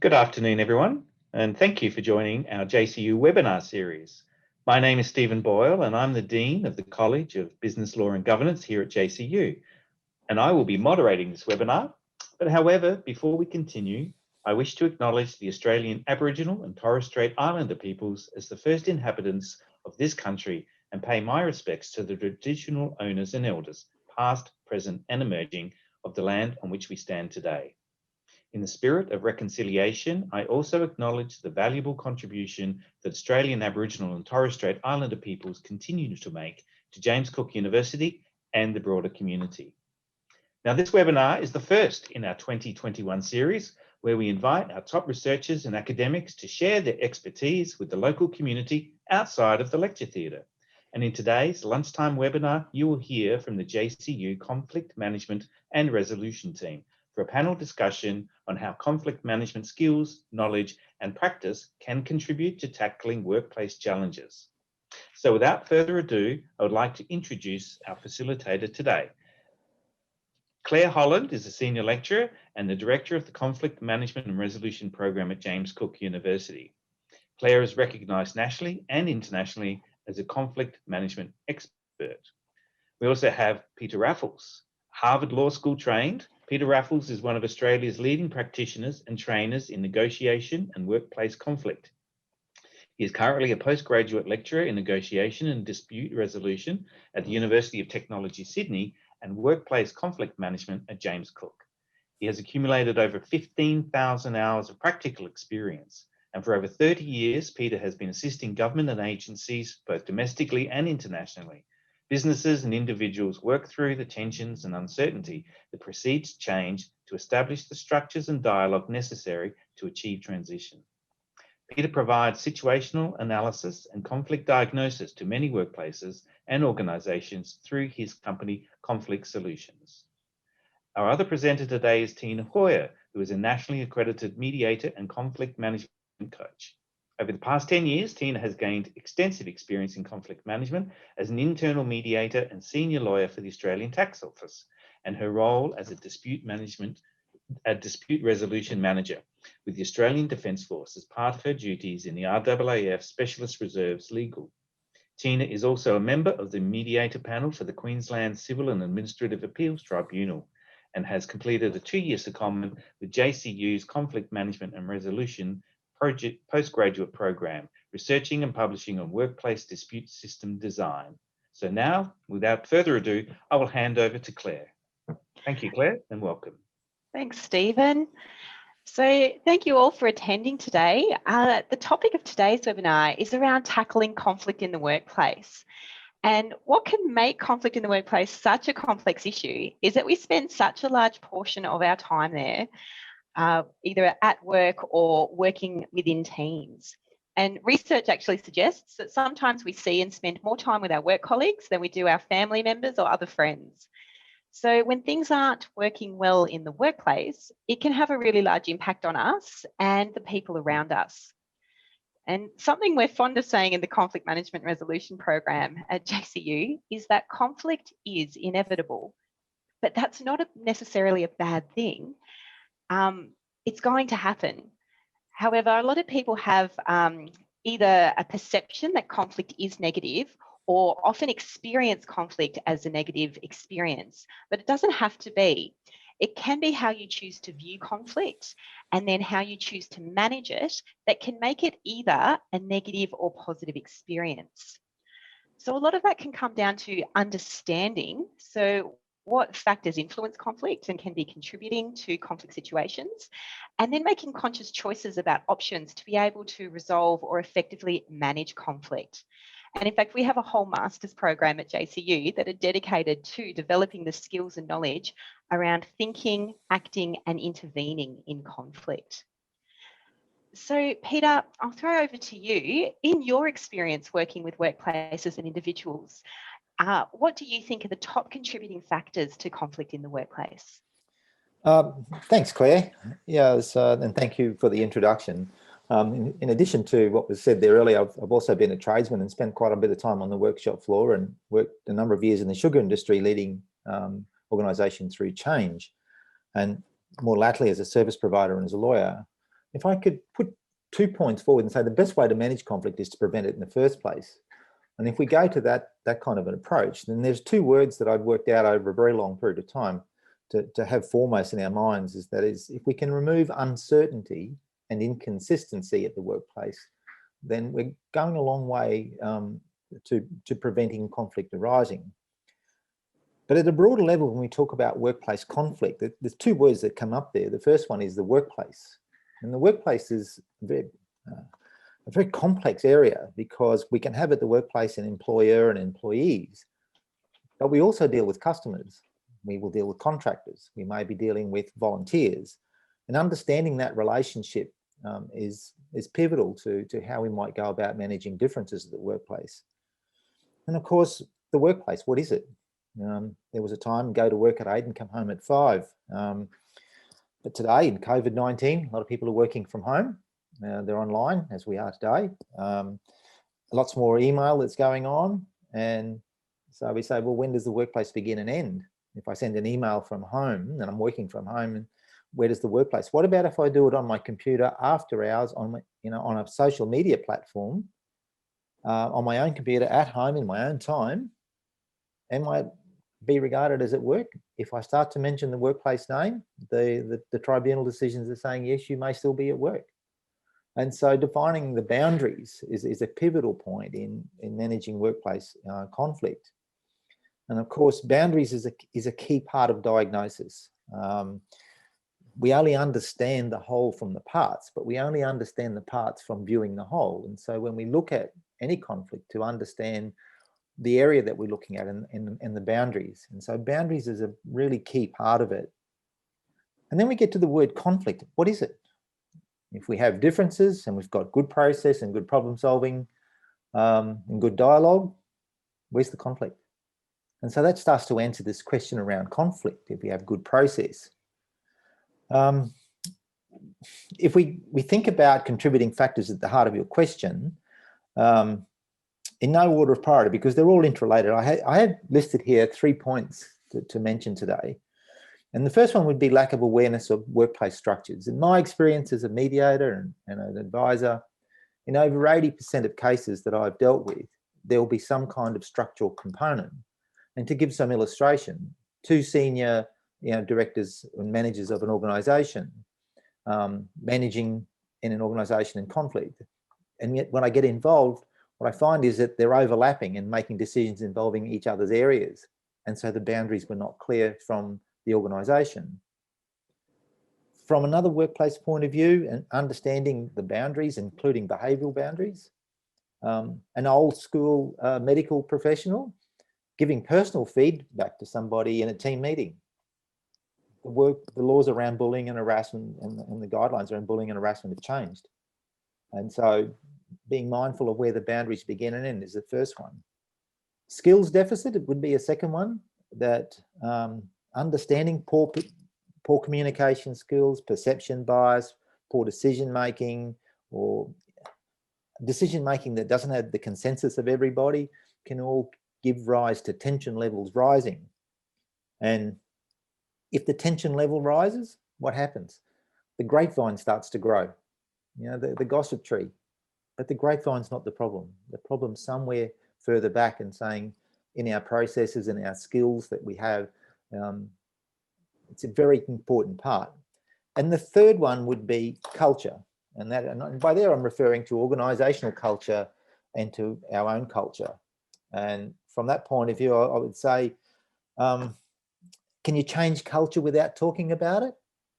Good afternoon, everyone, and thank you for joining our JCU webinar series. My name is Stephen Boyle, and I'm the Dean of the College of Business Law and Governance here at JCU, and I will be moderating this webinar. But however, before we continue, I wish to acknowledge the Australian Aboriginal and Torres Strait Islander peoples as the first inhabitants of this country and pay my respects to the traditional owners and elders, past, present, and emerging, of the land on which we stand today. In the spirit of reconciliation, I also acknowledge the valuable contribution that Australian Aboriginal and Torres Strait Islander peoples continue to make to James Cook University and the broader community. Now, this webinar is the first in our 2021 series, where we invite our top researchers and academics to share their expertise with the local community outside of the lecture theatre. And in today's lunchtime webinar, you will hear from the JCU Conflict Management and Resolution team for a panel discussion on how conflict management skills, knowledge, and practice can contribute to tackling workplace challenges. So without further ado, I would like to introduce our facilitator today. Claire Holland is a senior lecturer and the director of the Conflict Management and Resolution program at James Cook University. Claire is recognised nationally and internationally as a conflict management expert. We also have Peter Raffles, Harvard Law School trained. Peter Raffles is one of Australia's leading practitioners and trainers in negotiation and workplace conflict. He is currently a postgraduate lecturer in negotiation and dispute resolution at the University of Technology, Sydney, and workplace conflict management at James Cook. He has accumulated over 15,000 hours of practical experience. And for over 30 years, Peter has been assisting government and agencies, both domestically and internationally. Businesses and individuals work through the tensions and uncertainty that precedes change to establish the structures and dialogue necessary to achieve transition. Peter provides situational analysis and conflict diagnosis to many workplaces and organisations through his company, Conflict Solutions. Our other presenter today is Tina Hoyer, who is a nationally accredited mediator and conflict management coach. Over the past 10 years, Tina has gained extensive experience in conflict management as an internal mediator and senior lawyer for the Australian Tax Office, and her role as a dispute resolution manager with the Australian Defence Force as part of her duties in the RAAF Specialist Reserves Legal. Tina is also a member of the mediator panel for the Queensland Civil and Administrative Appeals Tribunal and has completed a 2-year secondment with JCU's Conflict Management and Resolution postgraduate program, researching and publishing on workplace dispute system design. So now, without further ado, I will hand over to Claire. Thank you, Claire, and welcome. Thanks, Stephen. So thank you all for attending today. The topic of today's webinar is around tackling conflict in the workplace. And what can make conflict in the workplace such a complex issue is that we spend such a large portion of our time there, either at work or working within teams. And research actually suggests that sometimes we see and spend more time with our work colleagues than we do our family members or other friends. So when things aren't working well in the workplace, it can have a really large impact on us and the people around us. And something we're fond of saying in the Conflict Management Resolution program at JCU is that conflict is inevitable, but that's not necessarily a bad thing. It's going to happen. However, a lot of people have either a perception that conflict is negative or often experience conflict as a negative experience, but it doesn't have to be. It can be how you choose to view conflict and then how you choose to manage it that can make it either a negative or positive experience. So a lot of that can come down to understanding. So what factors influence conflict and can be contributing to conflict situations, and then making conscious choices about options to be able to resolve or effectively manage conflict. And in fact, we have a whole master's program at JCU that are dedicated to developing the skills and knowledge around thinking, acting, and intervening in conflict. So, Peter, I'll throw over to you. In your experience working with workplaces and individuals, what do you think are the top contributing factors to conflict in the workplace? Thanks, Claire. Yes, and thank you for the introduction. In addition to what was said there earlier, I've also been a tradesman and spent quite a bit of time on the workshop floor and worked a number of years in the sugar industry leading organisations through change. And more latterly as a service provider and as a lawyer, if I could put 2 points forward and say the best way to manage conflict is to prevent it in the first place. And if we go to that kind of an approach, then there's 2 words that I've worked out over a very long period of time to have foremost in our minds, is if we can remove uncertainty and inconsistency at the workplace, then we're going a long way to preventing conflict arising. But at a broader level, when we talk about workplace conflict, there's 2 words that come up there. The first one is the workplace. And the workplace is a very complex area, because we can have at the workplace an employer and employees, but we also deal with customers. We will deal with contractors. We may be dealing with volunteers. And understanding that relationship is pivotal to how we might go about managing differences at the workplace. And of course, the workplace, what is it? There was a time, go to work at 8 and come home at 5. But today, in COVID-19, a lot of people are working from home. They're online, as we are today. Lots more email that's going on. And so we say, well, when does the workplace begin and end? If I send an email from home and I'm working from home, and where does the workplace? What about if I do it on my computer after hours on a social media platform, on my own computer at home in my own time? Am I be regarded as at work? If I start to mention the workplace name, the tribunal decisions are saying, yes, you may still be at work. And so defining the boundaries is a pivotal point in managing workplace conflict. And of course, boundaries is a key part of diagnosis. We only understand the whole from the parts, but we only understand the parts from viewing the whole. And so when we look at any conflict, to understand the area that we're looking at and the boundaries. And so boundaries is a really key part of it. And then we get to the word conflict. What is it? If we have differences and we've got good process and good problem solving and good dialogue, where's the conflict? And so that starts to answer this question around conflict, if we have good process. If we think about contributing factors at the heart of your question, in no order of priority, because they're all interrelated, I have listed here 3 points to mention today. And the first one would be lack of awareness of workplace structures. In my experience as a mediator and an advisor, in over 80% of cases that I've dealt with, there will be some kind of structural component. And to give some illustration, 2 senior directors and managers of an organisation managing in an organisation in conflict. And yet when I get involved, what I find is that they're overlapping and making decisions involving each other's areas. And so the boundaries were not clear from the organisation. From another workplace point of view, and understanding the boundaries, including behavioural boundaries, an old school medical professional giving personal feedback to somebody in a team meeting. The laws around bullying and harassment and the guidelines around bullying and harassment have changed. And so being mindful of where the boundaries begin and end is the first one. Skills deficit, it would be a second one, that understanding poor communication skills, perception bias, poor decision-making, or decision-making that doesn't have the consensus of everybody, can all give rise to tension levels rising. And if the tension level rises, what happens? The grapevine starts to grow, the gossip tree. But the grapevine's not the problem. The problem's somewhere further back, and saying in our processes and our skills that we have, it's a very important part. And the third one would be culture. And by there I'm referring to organisational culture and to our own culture. And from that point of view, I would say, can you change culture without talking about it?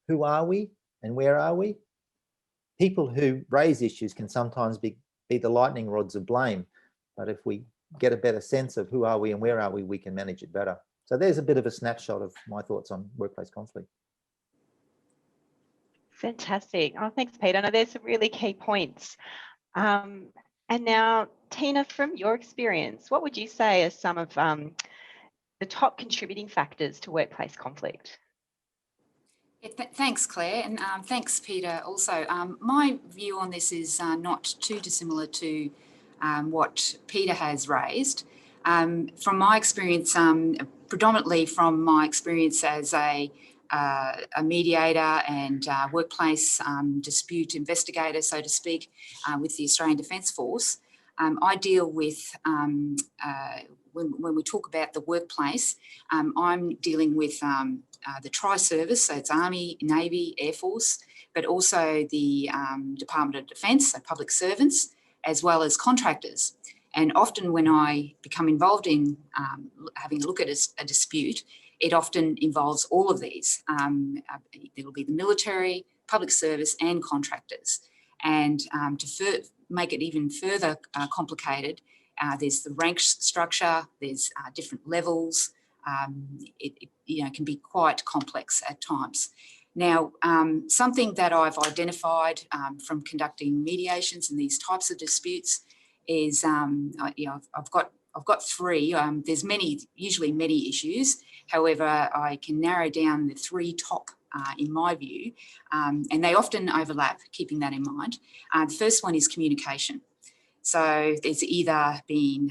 Who are we and where are we? People who raise issues can sometimes be the lightning rods of blame. But if we get a better sense of who are we and where are we can manage it better. So there's a bit of a snapshot of my thoughts on workplace conflict. Fantastic. Oh, thanks, Peter. No, there's some really key points. And now, Tina, from your experience, what would you say are some of the top contributing factors to workplace conflict? Thanks, Claire, and thanks, Peter, also. My view on this is not too dissimilar to what Peter has raised. From my experience, predominantly from my experience as a a mediator and workplace dispute investigator, so to speak, with the Australian Defence Force. I deal with, when we talk about the workplace, I'm dealing with the Tri-Service, so it's Army, Navy, Air Force, but also the Department of Defence, so public servants, as well as contractors. And often when I become involved in having a look at a dispute, it often involves all of these. There will be the military, public service and contractors. And to make it even further complicated, there's the rank structure, there's different levels. It can be quite complex at times. Now, something that I've identified from conducting mediations in these types of disputes is, I've got three. There's usually many issues. However, I can narrow down the three top in my view, and they often overlap, keeping that in mind. The first one is communication. So there's either been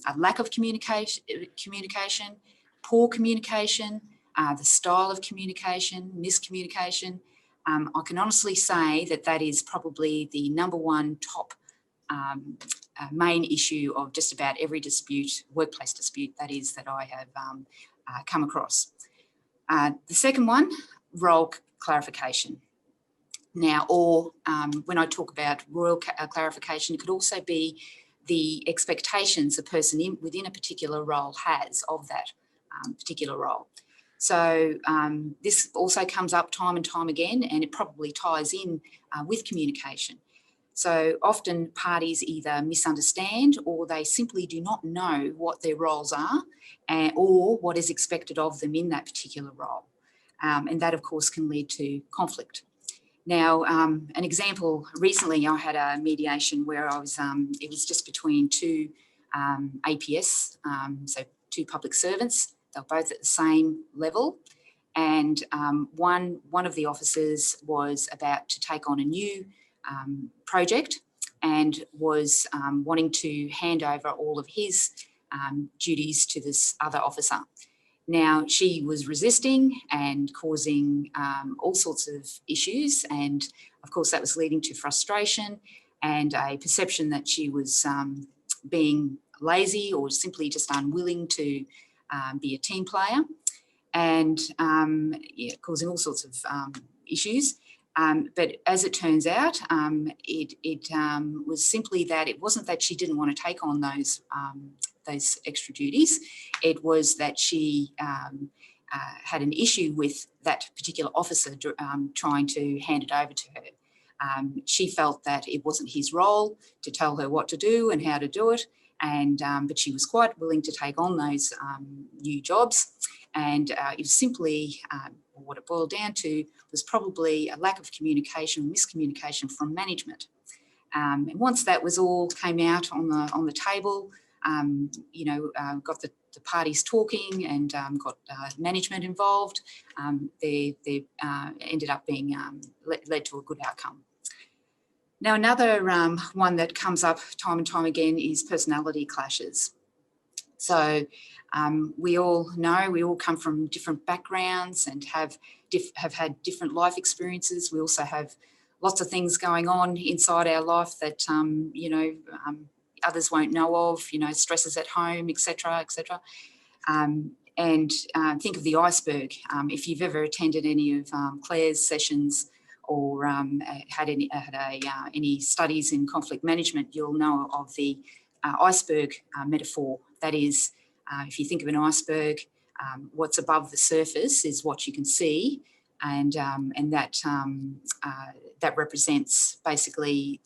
a lack of communication, poor communication, the style of communication, miscommunication. I can honestly say that is probably the number one top main issue of just about every dispute, workplace dispute, that I have come across. The second one, role clarification. Now, or when I talk about role clarification, it could also be the expectations a person within a particular role has of that particular role. So this also comes up time and time again, and it probably ties in with communication. So often parties either misunderstand or they simply do not know what their roles are or what is expected of them in that particular role. And that, of course, can lead to conflict. Now, an example, recently I had a mediation where I was, it was just between two APS, so two public servants. They were both at the same level. And one of the officers was about to take on a new project and was wanting to hand over all of his duties to this other officer. Now, she was resisting and causing all sorts of issues, and of course that was leading to frustration and a perception that she was being lazy or simply just unwilling to be a team player, and causing all sorts of issues. But as it turns out, it was simply that it wasn't that she didn't want to take on those extra duties. It was that she had an issue with that particular officer trying to hand it over to her. She felt that it wasn't his role to tell her what to do and how to do it, and but she was quite willing to take on those new jobs. And it was simply, what it boiled down to was probably a lack of communication, miscommunication from management. And once that was all came out on the table, got the parties talking and got management involved, they ended up being led to a good outcome. Now, another one that comes up time and time again is personality clashes. So we all know, we all come from different backgrounds and have had different life experiences. We also have lots of things going on inside our life that, others won't know of, stresses at home, etc., etc. And think of the iceberg. If you've ever attended any of Claire's sessions or had any studies in conflict management, you'll know of the iceberg metaphor. That is, if you think of an iceberg, what's above the surface is what you can see, and that represents basically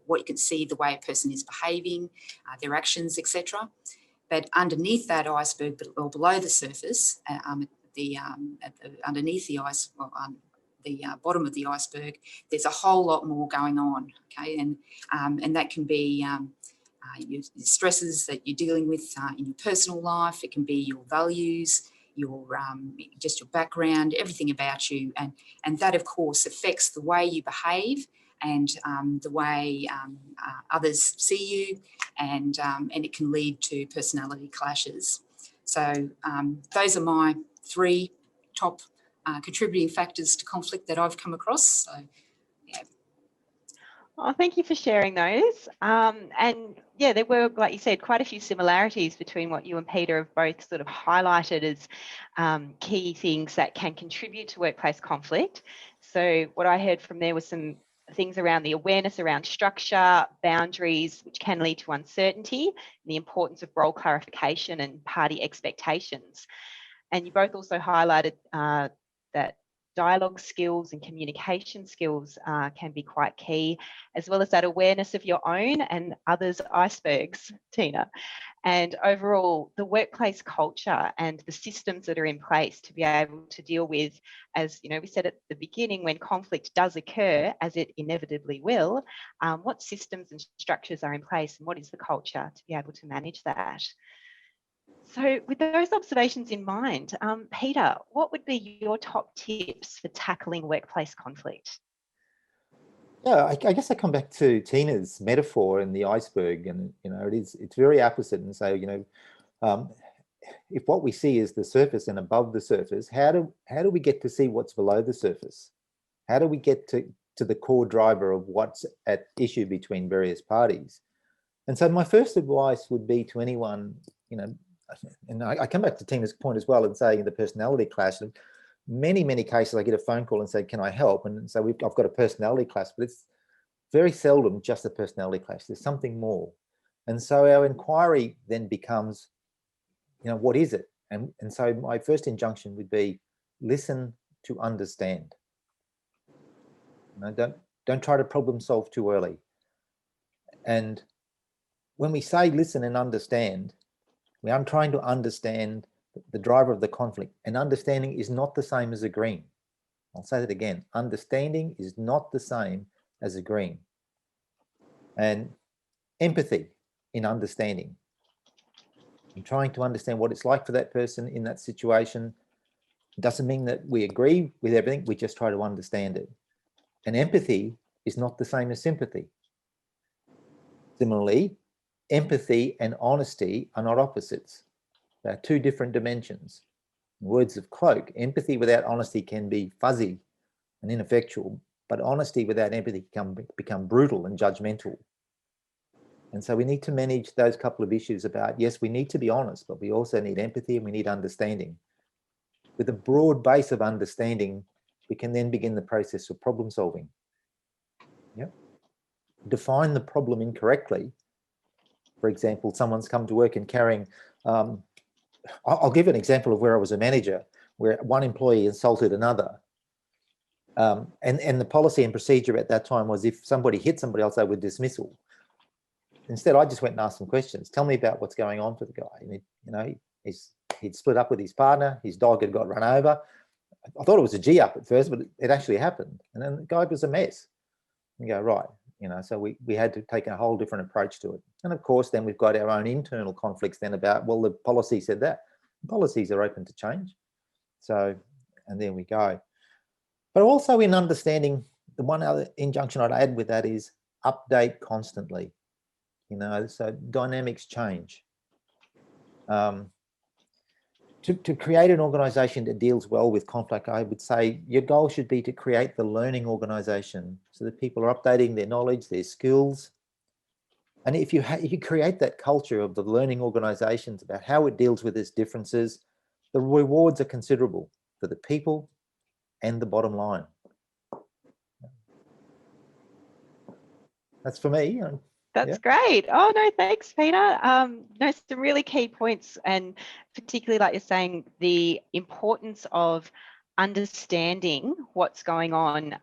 what you can see, the way a person is behaving, their actions, etc. But underneath that iceberg, or below the surface, underneath the ice, the bottom of the iceberg, there's a whole lot more going on. Okay, and that can be your stresses that you're dealing with in your personal life. It can be your values, your just your background, everything about you, and that of course affects the way you behave and the way others see you, and it can lead to personality clashes. So those are my three top contributing factors to conflict that I've come across. So, yeah. Oh, thank you for sharing those. And yeah, there were, like you said, quite a few similarities between what you and Peter have both sort of highlighted as key things that can contribute to workplace conflict. So what I heard from there was some things around the awareness around structure, boundaries, which can lead to uncertainty, and the importance of role clarification and party expectations. And you both also highlighted that dialogue skills and communication skills can be quite key, as well as that awareness of your own and others' icebergs, Tina. And overall, the workplace culture and the systems that are in place to be able to deal with, as you know, we said at the beginning, when conflict does occur, as it inevitably will, what systems and structures are in place and what is the culture to be able to manage that? So with those observations in mind, Peter, what would be your top tips for tackling workplace conflict? Yeah, I guess I come back to Tina's metaphor in the iceberg, and it's very opposite. And so if what we see is the surface and above the surface, how do we get to see what's below the surface? How do we get to the core driver of what's at issue between various parties? And so my first advice would be to anyone, and I come back to Tina's point as well and saying the personality clash. And many cases I get a phone call and say, can I help? And so I've got a personality clash, but it's very seldom just a personality clash. There's something more. And so our inquiry then becomes, what is it? And so my first injunction would be listen to understand. Don't try to problem solve too early. And when we say listen and understand, we are trying to understand the driver of the conflict, and understanding is not the same as agreeing. I'll say that again. Understanding is not the same as agreeing. And empathy in understanding. And trying to understand what it's like for that person in that situation doesn't mean that we agree with everything, we just try to understand it. And empathy is not the same as sympathy. Similarly, empathy and honesty are not opposites. They are two different dimensions. In words of Cloke, empathy without honesty can be fuzzy and ineffectual, but honesty without empathy can become brutal and judgmental. And so we need to manage those couple of issues about, yes, we need to be honest, but we also need empathy and we need understanding. With a broad base of understanding, we can then begin the process of problem solving. Yep. Define the problem incorrectly. For example, someone's come to work and carrying, I'll give an example of where I was a manager, where one employee insulted another. And the policy and procedure at that time was if somebody hit somebody else, they would dismissal. Instead, I just went and asked some questions. Tell me about what's going on for the guy. And he'd split up with his partner. His dog had got run over. I thought it was a G-up at first, but it actually happened. And then the guy was a mess. You go, right. So we had to take a whole different approach to it. And of course, then we've got our own internal conflicts then about, well, the policy said that. Policies are open to change. So, and there we go. But also in understanding, the one other injunction I'd add with that is update constantly. So dynamics change. To create an organisation that deals well with conflict, I would say your goal should be to create the learning organisation so that people are updating their knowledge, their skills. And if you create that culture of the learning organisations about how it deals with its differences, the rewards are considerable for the people and the bottom line. That's for me. That's great. Oh, no, thanks, Peter. No, some really key points, and particularly like you're saying, the importance of understanding what's going on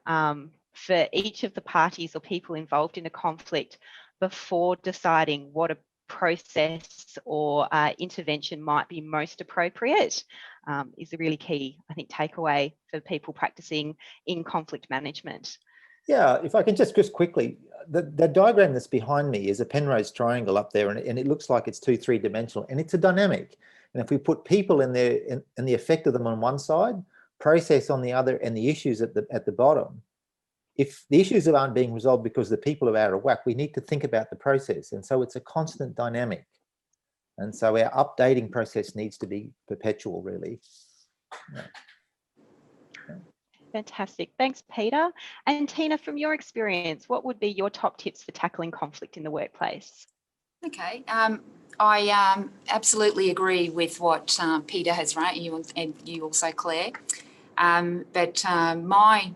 for each of the parties or people involved in a conflict before deciding what a process or intervention might be most appropriate is a really key, I think, takeaway for people practicing in conflict management. Yeah, if I can just quickly, the diagram that's behind me is a Penrose triangle up there, and it looks like it's 2 3-dimensional, and it's a dynamic. And if we put people in there and the effect of them on one side, process on the other, and the issues at the bottom, if the issues aren't being resolved because the people are out of whack, we need to think about the process. And so it's a constant dynamic. And so our updating process needs to be perpetual, really. Yeah. Fantastic. Thanks, Peter. And Tina, from your experience, what would be your top tips for tackling conflict in the workplace? Okay. I absolutely agree with what Peter has raised, and you also, Claire. But my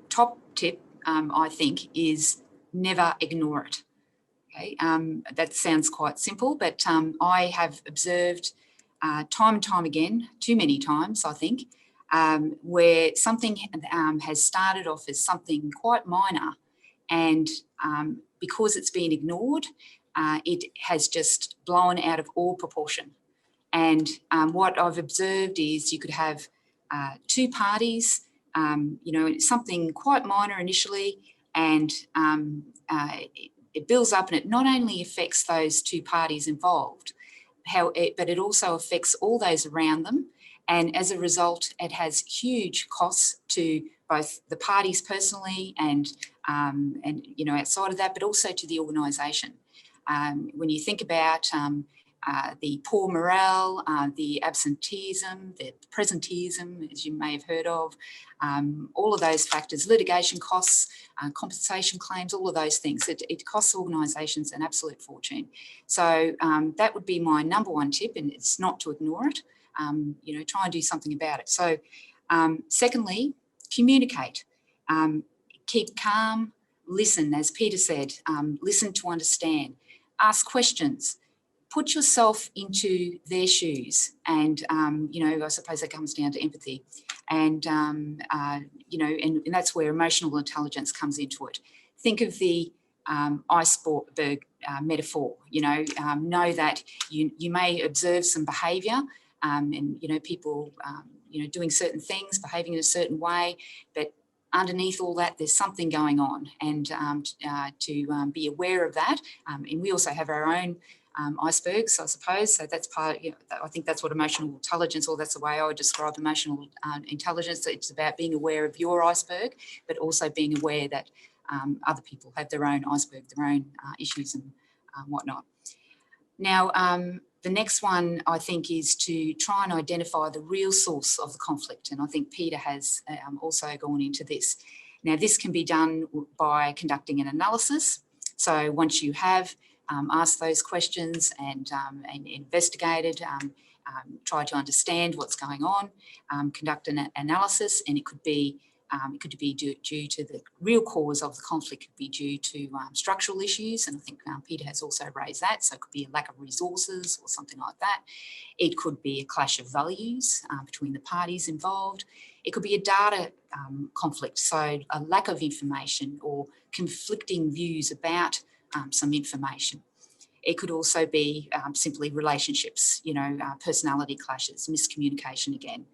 top tip, I think, is never ignore it. Okay. That sounds quite simple, but I have observed time and time again, too many times, I think, where something has started off as something quite minor, and because it's been ignored, it has just blown out of all proportion. And what I've observed is you could have two parties, something quite minor initially, and it builds up, and it not only affects those two parties involved, but it also affects all those around them. And as a result, it has huge costs to both the parties personally and outside of that, but also to the organisation. When you think about the poor morale, the absenteeism, the presenteeism, as you may have heard of, all of those factors, litigation costs, compensation claims, all of those things, it costs organisations an absolute fortune. So that would be my number one tip, and it's not to ignore it. Try and do something about it. So secondly, communicate. Keep calm, listen, as Peter said, listen to understand, ask questions, put yourself into their shoes, and I suppose that comes down to empathy, and and that's where emotional intelligence comes into it. Think of the iceberg metaphor. Know that you may observe some behaviour, and people doing certain things, behaving in a certain way, but underneath all that, there's something going on, and to be aware of that. And we also have our own icebergs, I suppose. So that's part. I think that's what emotional intelligence, or that's the way I would describe emotional intelligence. It's about being aware of your iceberg, but also being aware that other people have their own iceberg, their own issues and whatnot. Now, the next one, I think, is to try and identify the real source of the conflict. And I think Peter has also gone into this. Now, this can be done by conducting an analysis. So once you have asked those questions and investigated, try to understand what's going on, conduct an analysis, and it could be due to the real cause of the conflict, could be due to structural issues, and I think Peter has also raised that. So it could be a lack of resources or something like that. It could be a clash of values between the parties involved. It could be a data conflict, so a lack of information or conflicting views about some information. It could also be simply relationships, personality clashes, miscommunication again.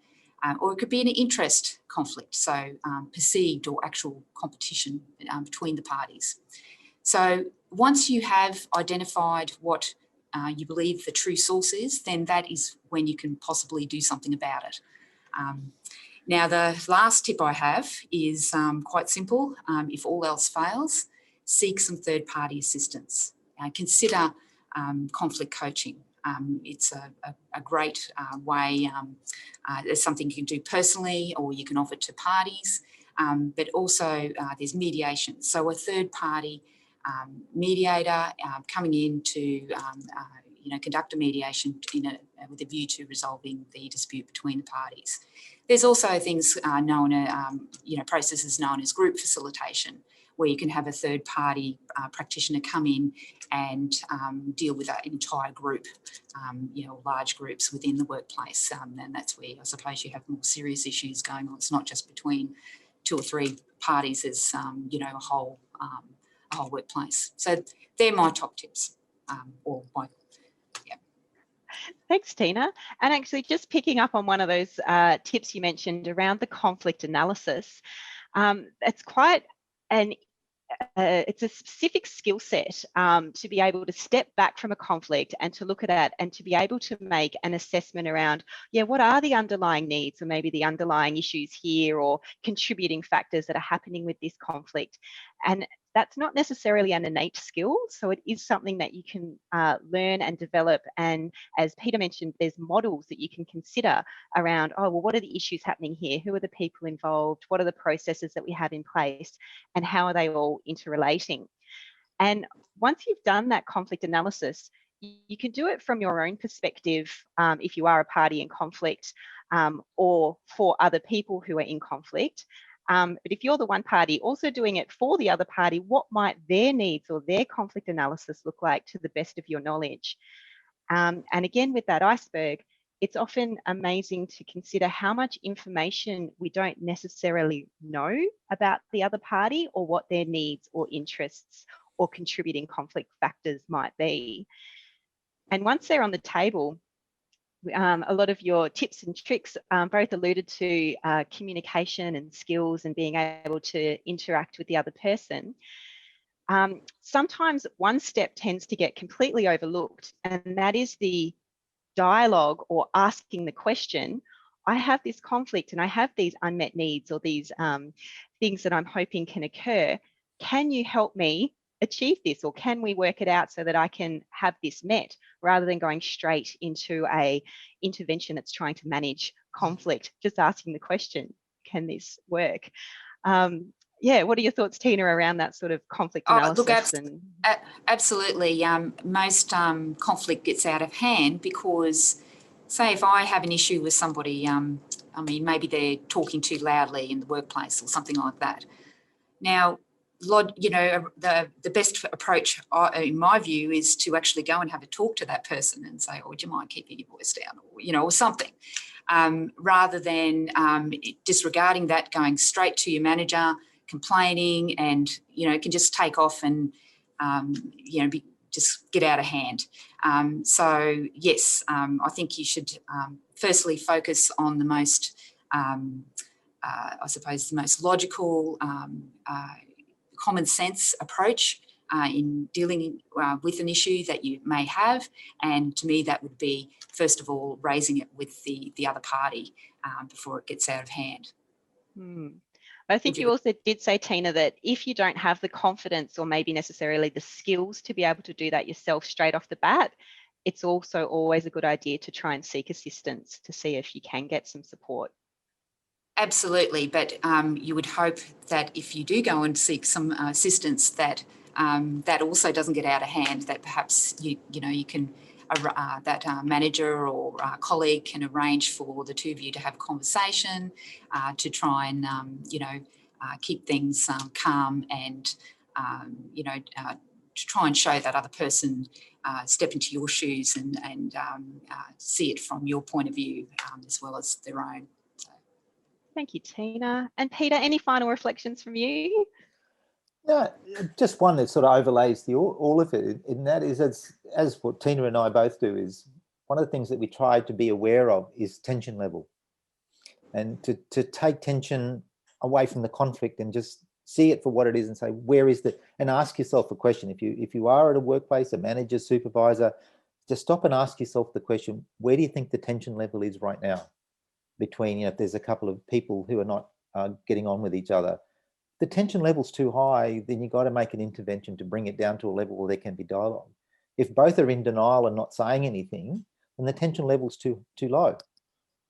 Or it could be an interest conflict, so perceived or actual competition between the parties. So once you have identified what you believe the true source is, then that is when you can possibly do something about it. Now, the last tip I have is quite simple. If all else fails, seek some third-party assistance. Consider conflict coaching. It's a great way. It's something you can do personally, or you can offer to parties, but also there's mediation. So a third-party mediator coming in to conduct a mediation with a view to resolving the dispute between the parties. There's also things processes known as group facilitation, where you can have a third-party practitioner come in and deal with an entire group, large groups within the workplace. And that's where I suppose you have more serious issues going on. It's not just between two or three parties, as a whole workplace. So they're my top tips, Thanks, Tina. And actually, just picking up on one of those tips you mentioned around the conflict analysis, it's quite it's a specific skill set to be able to step back from a conflict and to look at that and to be able to make an assessment around, what are the underlying needs or maybe the underlying issues here or contributing factors that are happening with this conflict. And that's not necessarily an innate skill. So it is something that you can learn and develop. And as Peter mentioned, there's models that you can consider around, oh, well, what are the issues happening here? Who are the people involved? What are the processes that we have in place? And how are they all interrelating? And once you've done that conflict analysis, you can do it from your own perspective if you are a party in conflict, or for other people who are in conflict. But if you're the one party also doing it for the other party, what might their needs or their conflict analysis look like to the best of your knowledge? And again, with that iceberg, it's often amazing to consider how much information we don't necessarily know about the other party or what their needs or interests or contributing conflict factors might be. And once they're on the table, a lot of your tips and tricks both alluded to communication and skills and being able to interact with the other person. Sometimes one step tends to get completely overlooked, and that is the dialogue or asking the question, I have this conflict and I have these unmet needs or these things that I'm hoping can occur. Can you help me achieve this, or can we work it out so that I can have this met, rather than going straight into a intervention that's trying to manage conflict? Just asking the question, can this work? Yeah, what are your thoughts, Tina, around that sort of conflict analysis? Absolutely. Most conflict gets out of hand because, say, if I have an issue with somebody, I mean, maybe they're talking too loudly in the workplace or something like that. Now, you know, the best approach, in my view, is to actually go and have a talk to that person and say, oh, would you mind keeping your voice down, or, you know, or something, rather than disregarding that, going straight to your manager, complaining, and, you know, it can just take off and, you know, just get out of hand. So, yes, I think you should firstly focus on the most, I suppose, the most logical, common sense approach in dealing with an issue that you may have. And to me, that would be, first of all, raising it with the other party before it gets out of hand. I think you also did say, Tina, that if you don't have the confidence or maybe necessarily the skills to be able to do that yourself straight off the bat, it's also always a good idea to try and seek assistance to see if you can get some support. Absolutely, but you would hope that if you do go and seek some assistance, that that also doesn't get out of hand. That perhaps you can that manager or colleague can arrange for the two of you to have a conversation to try and keep things calm and to try and show that other person step into your shoes and see it from your point of view as well as their own. Thank you, Tina. And Peter, any final reflections from you? Yeah, just one that sort of overlays all of it, and that is, as what Tina and I both do, is one of the things that we try to be aware of is tension level, and to take tension away from the conflict and just see it for what it is and say, where is the, and ask yourself a question. If you are at a workplace, a manager, supervisor, just stop and ask yourself the question, where do you think the tension level is right now? Between, if there's a couple of people who are not getting on with each other, the tension level's too high, then you've got to make an intervention to bring it down to a level where there can be dialogue. If both are in denial and not saying anything, then the tension level's too low.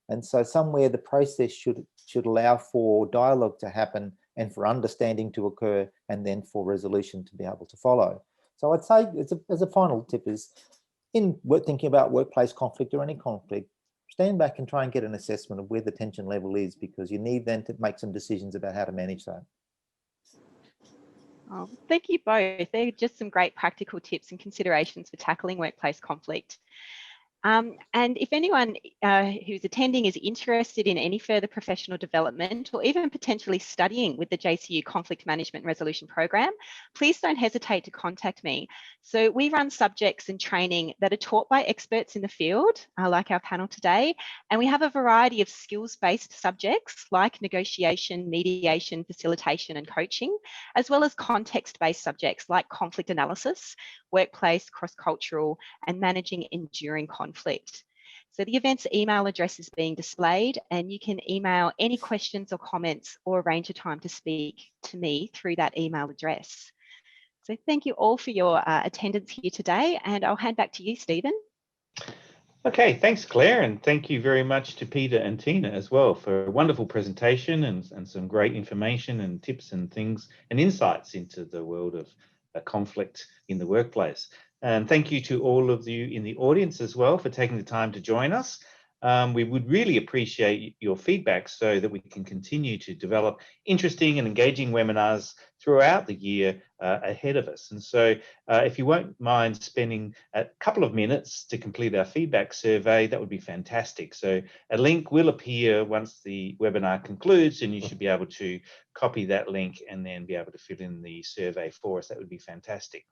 And so somewhere the process should allow for dialogue to happen and for understanding to occur, and then for resolution to be able to follow. So I'd say as a final tip is, in thinking about workplace conflict or any conflict, stand back and try and get an assessment of where the tension level is, because you need then to make some decisions about how to manage that. Oh, thank you both. They're just some great practical tips and considerations for tackling workplace conflict. And if anyone who's attending is interested in any further professional development or even potentially studying with the JCU Conflict Management and Resolution Program, please don't hesitate to contact me. So we run subjects and training that are taught by experts in the field, like our panel today, and we have a variety of skills-based subjects like negotiation, mediation, facilitation and coaching, as well as context-based subjects like conflict analysis, workplace, cross-cultural, and managing enduring conflict. So the event's email address is being displayed, and you can email any questions or comments or arrange a time to speak to me through that email address. So thank you all for your attendance here today, and I'll hand back to you, Stephen. Okay, thanks, Claire, and thank you very much to Peter and Tina as well for a wonderful presentation and some great information and tips and things and insights into the world of conflict in the workplace. And thank you to all of you in the audience as well for taking the time to join us. We would really appreciate your feedback so that we can continue to develop interesting and engaging webinars throughout the year ahead of us. And so if you won't mind spending a couple of minutes to complete our feedback survey, that would be fantastic. So a link will appear once the webinar concludes, and you should be able to copy that link and then be able to fill in the survey for us. That would be fantastic.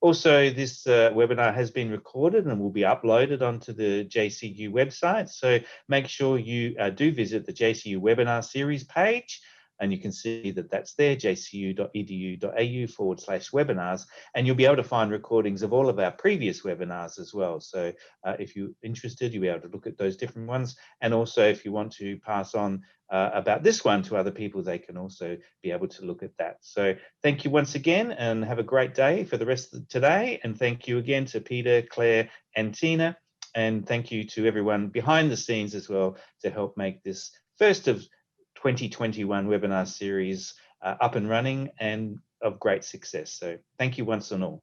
Also, this webinar has been recorded and will be uploaded onto the JCU website. So make sure you do visit the JCU webinar series page, and you can see that that's there, jcu.edu.au/webinars, and you'll be able to find recordings of all of our previous webinars as well. So if you're interested, you'll be able to look at those different ones. And also, if you want to pass on about this one to other people, they can also be able to look at that. So thank you once again, and have a great day for the rest of today. And thank you again to Peter, Claire, and Tina. And thank you to everyone behind the scenes as well to help make this first of 2021 webinar series up and running and of great success. So thank you once and all.